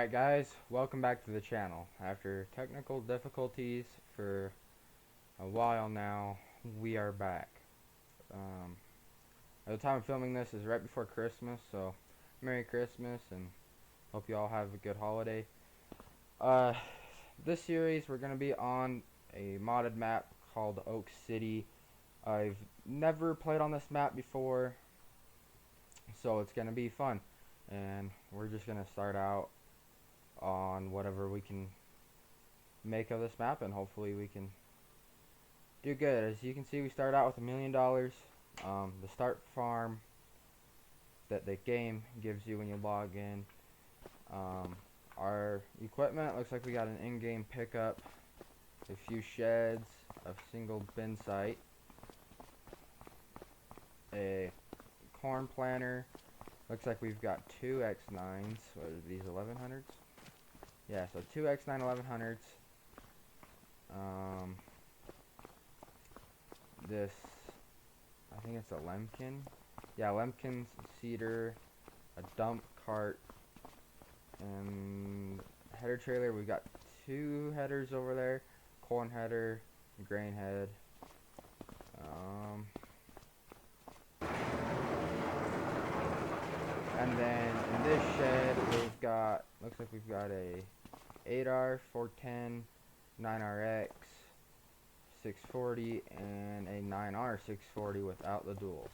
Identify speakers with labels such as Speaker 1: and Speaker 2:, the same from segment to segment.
Speaker 1: Alright guys, welcome back to the channel. After technical difficulties for a while now, we are back. At the time of filming this is right before Christmas, so Merry Christmas and hope you all have a good holiday. Uh, this series we're going to be on a modded map called Oak City. I've never played on this map before, so it's going to be fun. And we're just going to start out on whatever we can make of this map, and hopefully we can do good. As you can see, we start out with $1,000,000. The start farm that the game gives you when you log in. Our equipment looks like we got an in-game pickup, a few sheds, a single bin site, a corn planter. Looks like we've got two X9s. What are these, 1100s? Yeah, so two X9 1100s. This, I think it's a Lemken. Yeah, Lemken's seeder, a dump cart, and header trailer. We got two headers over there, corn header, grain head. And then in this shed we've got, looks like we've got a 8R 410, 9RX 640, and a 9R 640 without the duals.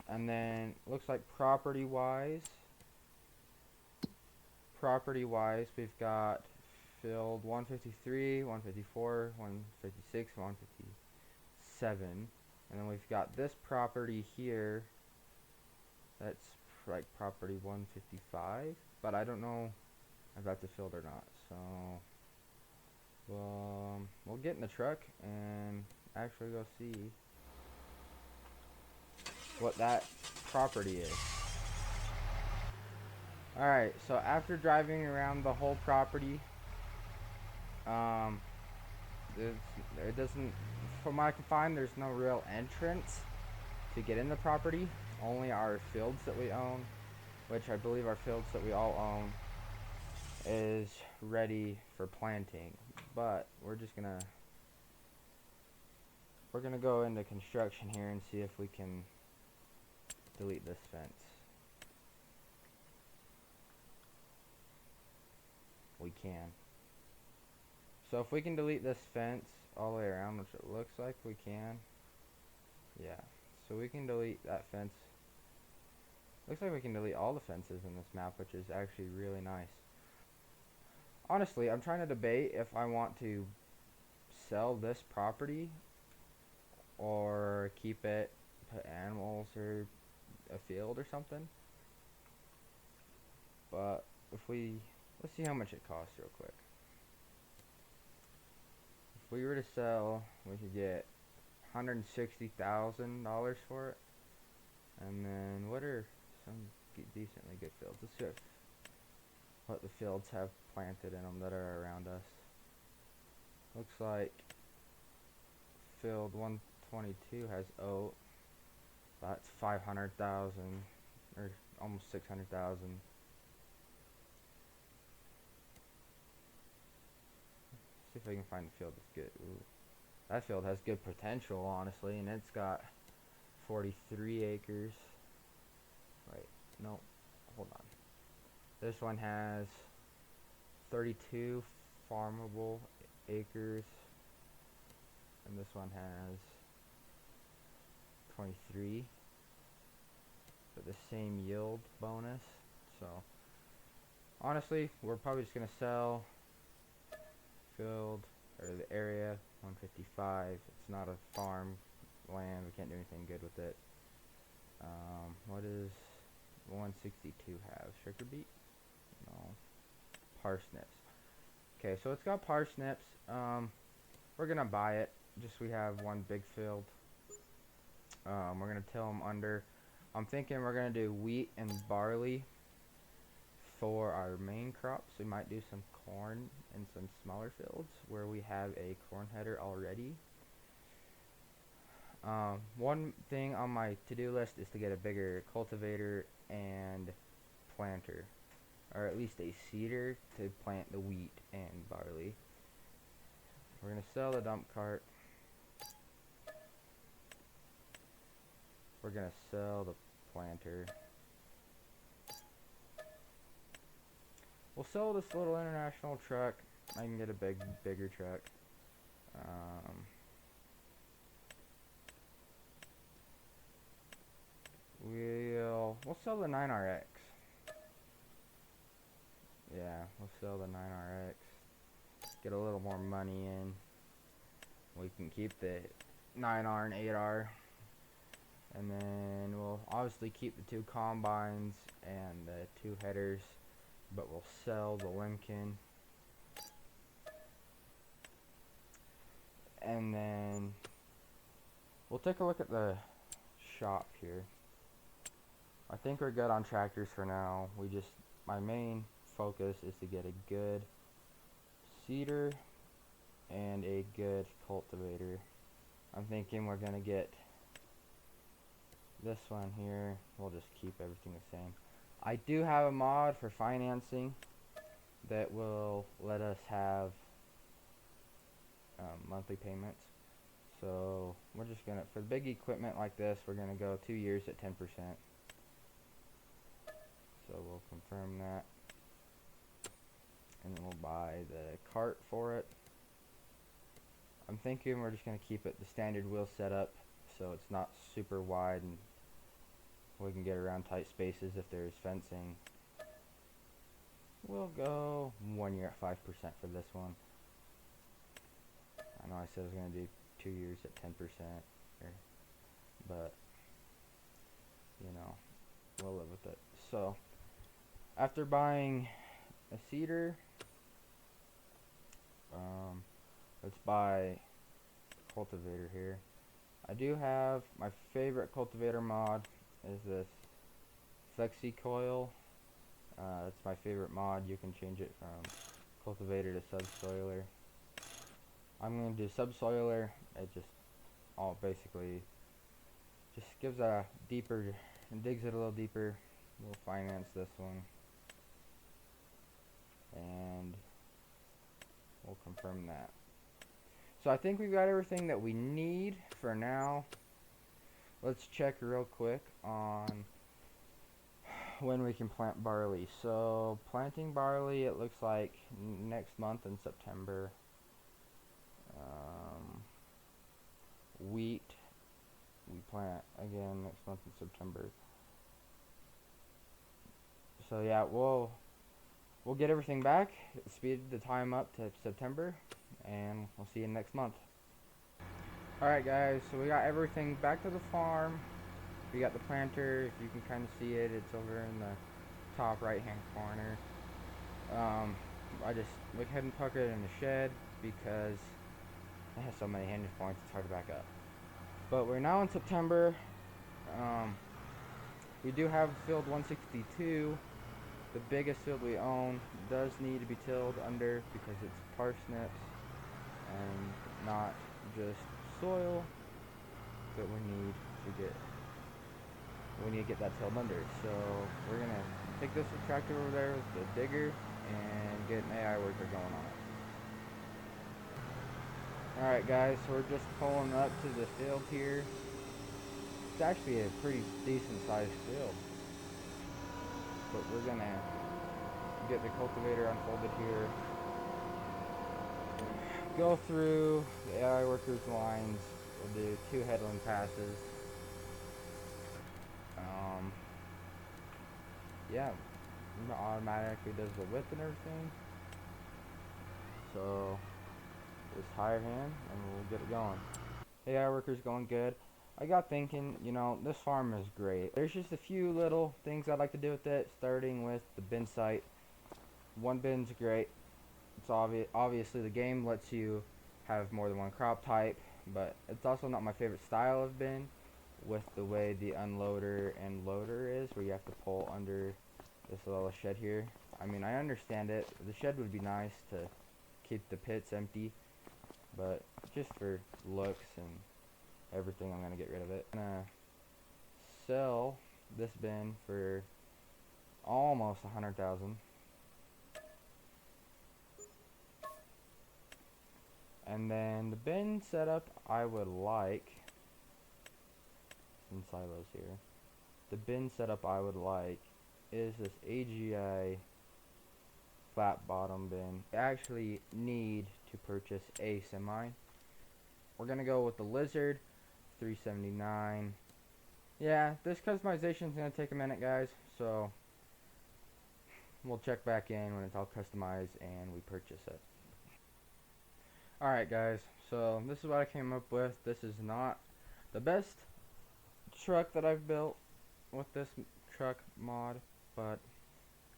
Speaker 1: And then looks like property wise, we've got field 153, 154, 156, 157, and then we've got this property here. That's like property 155, but I don't know if that's a field or not. So we'll get in the truck and actually go see what that property is. Alright, so after driving around the whole property, it doesn't, from what I can find, there's no real entrance to get in the property. Only our fields that we own, which I believe our fields that we all own, is ready for planting. But we're gonna go into construction here and see if we can delete this fence. We can. So if we can delete this fence all the way around, which it looks like we can. Yeah. So we can delete that fence. Looks like we can delete all the fences in this map, which is actually really nice. Honestly, I'm trying to debate if I want to sell this property or keep it, put animals or a field or something. But let's see how much it costs real quick. If we were to sell, we could get $160,000 for it. And then what are some decently good fields? Let's see what the fields have planted in them that are around us. Looks like field 122 has oat. That's 500,000 or almost 600,000. See if I can find a field that's good. Ooh. That field has good potential, honestly, and it's got 43 acres. Wait, no, hold on. This one has 32 farmable acres, and this one has 23 for the same yield bonus. So honestly, we're probably just gonna sell field or the area 155. It's not a farm land. We can't do anything good with it. What does 162 have? Sugar beet? No. Parsnips. Okay, so it's got parsnips. We're gonna buy it. Just we have one big field. We're gonna till them under. I'm thinking we're gonna do wheat and barley for our main crops. We might do some corn in some smaller fields where we have a corn header already. One thing on my to-do list is to get a bigger cultivator and planter. or at least a seeder to plant the wheat and barley. We're gonna sell the dump cart. We're gonna sell the planter. We'll sell this little international truck. I can get a bigger truck. We'll sell the 9RX. Yeah, we'll sell the 9RX. Get a little more money in. We can keep the 9R and 8R. And then we'll obviously keep the 2 combines and the 2 headers. But we'll sell the Lincoln. And then we'll take a look at the shop here. I think we're good on tractors for now. My main focus is to get a good seeder and a good cultivator. I'm thinking we're gonna get this one here. We'll just keep everything the same. I do have a mod for financing that will let us have monthly payments. So we're just gonna, for big equipment like this, we're gonna go 2 years at 10%. So we'll confirm that, and then we'll buy the cart for it. I'm thinking we're just gonna keep it the standard wheel setup, so it's not super wide and we can get around tight spaces if there's fencing. We'll go 1 year at 5% for this one. I know I said I was gonna do 2 years at 10% here, but you know, we'll live with it. So after buying a seeder, let's buy a cultivator here. I do have my favorite cultivator mod is this Flexi Coil. That's my favorite mod. You can change it from cultivator to subsoiler. I'm going to do subsoiler. It just basically just gives a deeper, digs it a little deeper. We'll finance this one, and we'll confirm that. So I think we've got everything that we need for now. Let's check real quick on when we can plant barley. So planting barley, it looks like next month in September. Wheat, we plant again next month in September. So yeah, we'll get everything back, speed the time up to September, and we'll see you next month. Alright guys, so we got everything back to the farm. We got the planter, if you can kind of see it, it's over in the top right hand corner. I just went ahead and put it in the shed because it has so many hinge points, it's hard to back up. But we're now in September. We do have field 162. The biggest field we own does need to be tilled under because it's parsnips and not just soil that we need to get that tilled under. So we're gonna take this tractor over there with the digger and get an AI worker going on it. Alright guys, so we're just pulling up to the field here. It's actually a pretty decent sized field, but we're gonna get the cultivator unfolded here, go through the AI workers lines. We'll do 2 headland passes. Yeah, it automatically does the width and everything. So just hire him and we'll get it going. AI worker's going good. I got thinking, you know, this farm is great. There's just a few little things I'd like to do with it, starting with the bin site. 1 bin's great. It's obviously the game lets you have more than 1 crop type, but it's also not my favorite style of bin with the way the unloader and loader is, where you have to pull under this little shed here. I mean, I understand it. The shed would be nice to keep the pits empty, but just for looks and everything, I'm gonna get rid of it. I'm gonna sell this bin for almost 100,000. And then the bin setup I would like, some silos here. The bin setup I would like is this AGI flat bottom bin. I actually need to purchase a semi. We're gonna go with the Lizard 379. Yeah, this customization is gonna take a minute, guys, so we'll check back in when it's all customized and we purchase it. Alright guys, so this is what I came up with. This is not the best truck that I've built with this truck mod, but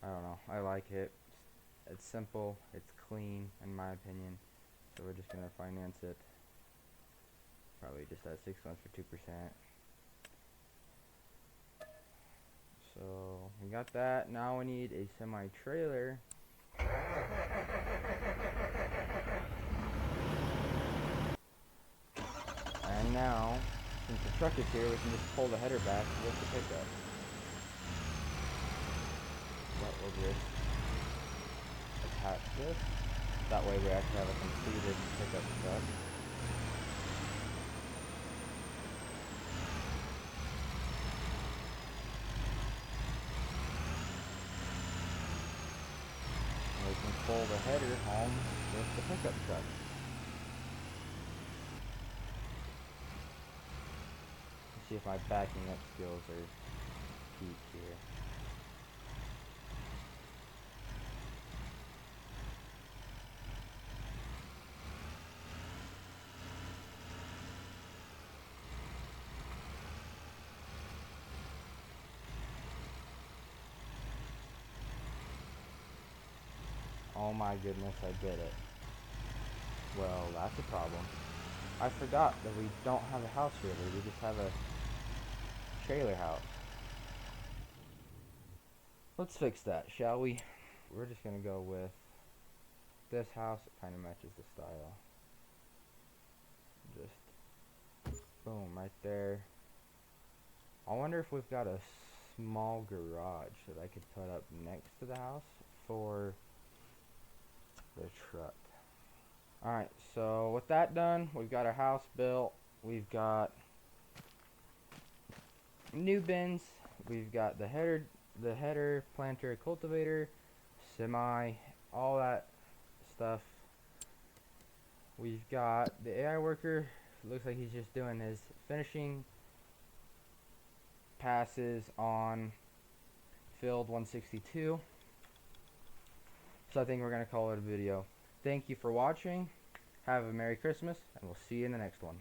Speaker 1: I don't know, I like it. It's simple, it's clean in my opinion, so we're just gonna finance it. Probably just at 6 months for 2%. So we got that. Now we need a semi trailer. And now, since the truck is here, we can just pull the header back with the pickup. But we'll just attach this. That way we actually have a completed pickup truck. And we can pull the header home with the pickup truck. Let's see if my backing up skills are peak here. Oh my goodness, I did it. Well, that's a problem. I forgot that we don't have a house really, we just have a trailer house. Let's fix that, shall we? We're just gonna go with this house. It kind of matches the style. Just boom, right there. I wonder if we've got a small garage that I could put up next to the house for the truck. Alright, so with that done, we've got our house built. We've got new bins. We've got the header, planter, cultivator, semi, all that stuff. We've got the AI worker. Looks like he's just doing his finishing passes on field 162. So I think we're going to call it a video. Thank you for watching. Have a Merry Christmas, and we'll see you in the next one.